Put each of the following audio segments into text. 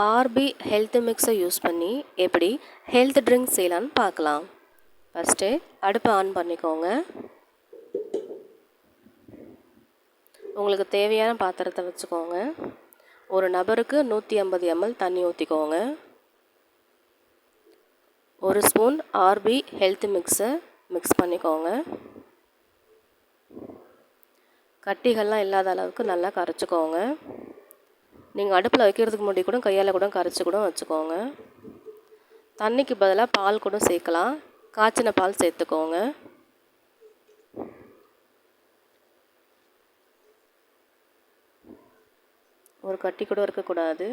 RB health மிக்ஸை use பண்ணி எப்படி health drink செய்யலான்னு பார்க்கலாம். ஃபஸ்ட்டு அடுப்பை ஆன் பண்ணிக்கோங்க. உங்களுக்கு தேவையான பாத்திரத்தை வச்சுக்கோங்க. ஒரு நபருக்கு 150 ml தண்ணி ஊற்றிக்கோங்க. ஒரு ஸ்பூன் ஆர்பி ஹெல்த் மிக்ஸை மிக்ஸ் பண்ணிக்கோங்க. கட்டிகள்லாம் இல்லாத அளவுக்கு நல்லா கரைச்சிக்கோங்க. நீங்கள் அடுப்பில் வைக்கிறதுக்கு முன்னாடி கூட கையால் கூட கரைச்சி கூட வச்சுக்கோங்க. தண்ணிக்கு பதிலாக பால் கூட சேர்க்கலாம். காய்ச்சின பால் சேர்த்துக்கோங்க. ஒரு கட்டி கூட இருக்கக்கூடாது.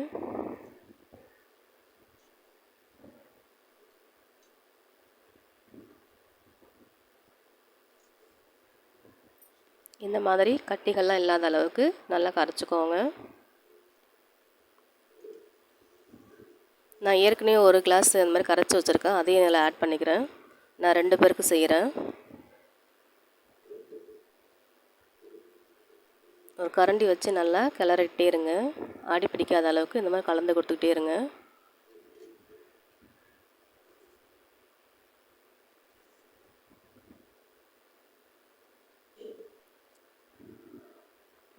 இந்த மாதிரி கட்டிகள்லாம் இல்லாத அளவுக்கு நல்லா கரைச்சிக்கோங்க. நான் ஏற்கனவே ஒரு கிளாஸ் இந்த மாதிரி கரைச்சி வச்சுருக்கேன். அதையும் இதில் ஆட் பண்ணிக்கிறேன். நான் 2 பேருக்கு செய்கிறேன். ஒரு கரண்டி வச்சு நல்லா கிளறிட்டே இருங்க. அடி பிடிக்காத அளவுக்கு இந்த மாதிரி கலந்து கொடுத்துக்கிட்டே இருங்க.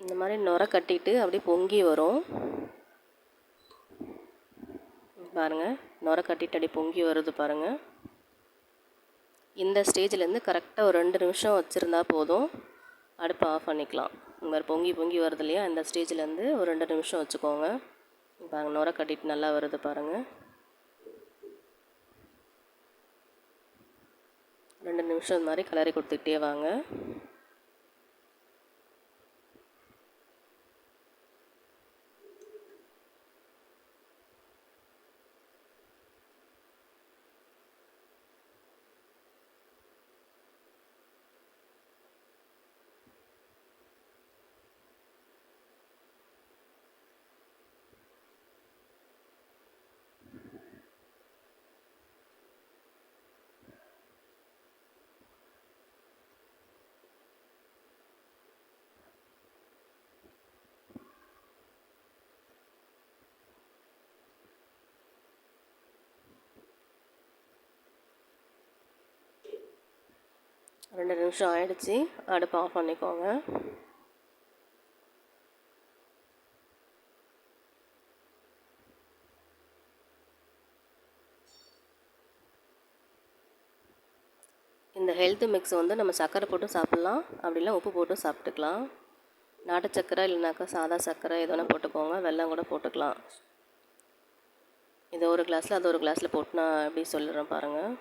இந்த மாதிரி நுரை கட்டிட்டு அப்படியே பொங்கி வரும் பாருங்கள். நுரை கட்டிட்டு அப்படியே பொங்கி வருது பாருங்கள். இந்த ஸ்டேஜ்லேருந்து கரெக்டாக ஒரு 2 நிமிஷம் வச்சுருந்தா போதும். அடுப்பை ஆஃப் பண்ணிக்கலாம். இந்த மாதிரி பொங்கி பொங்கி வருது இல்லையா, இந்த ஸ்டேஜ்லேருந்து ஒரு 2 நிமிஷம் வச்சுக்கோங்க. பாருங்கள், நுரை கட்டிட்டு நல்லா வருது பாருங்கள். 2 நிமிஷம் இந்த மாதிரி கிளறி கொடுத்துக்கிட்டே வாங்க. ரெண்டு நிமிஷம் ஆயிடுச்சு. அடுப்பு ஆஃப் பண்ணிக்கோங்க. இந்த ஹெல்த் மிக்ஸ் நம்ம சர்க்கரை போட்டு சாப்பிட்லாம், அப்படிலாம் உப்பு போட்டு சாப்பிட்டுக்கலாம். நாட்டு சர்க்கரை இல்லைனாக்கா சாதா சர்க்கரை எது வேணால் போட்டுக்கோங்க. வெல்லம் கூட போட்டுக்கலாம். இது ஒரு கிளாஸில் அது ஒரு கிளாஸில் போட்டு நான் எப்படி சொல்லிடுறேன் பாருங்கள்.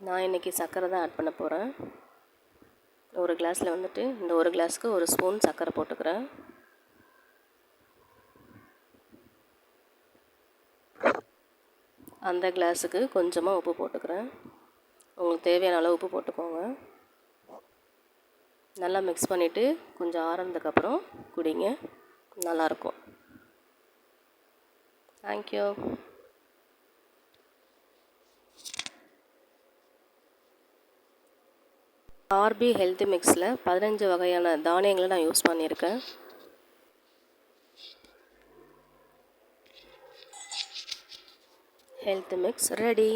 நான் இன்றைக்கி சர்க்கரை தான் ஆட் பண்ண போகிறேன். ஒரு கிளாஸில் இந்த ஒரு கிளாஸுக்கு ஒரு ஸ்பூன் சர்க்கரை போட்டுக்கிறேன். அந்த கிளாஸுக்கு கொஞ்சமாக உப்பு போட்டுக்கிறேன். உங்களுக்கு தேவையான அளவு உப்பு போட்டுக்கோங்க. நல்லா மிக்ஸ் பண்ணிவிட்டு கொஞ்சம் ஆறுனதுக்கப்புறம் குடிங்க, நல்லாயிருக்கும். தேங்க்யூ. ஆர்பி ஹெல்த் மிக்ஸில் 15 வகையான தானியங்களை நான் யூஸ் பண்ணியிருக்கேன். Health mix ready.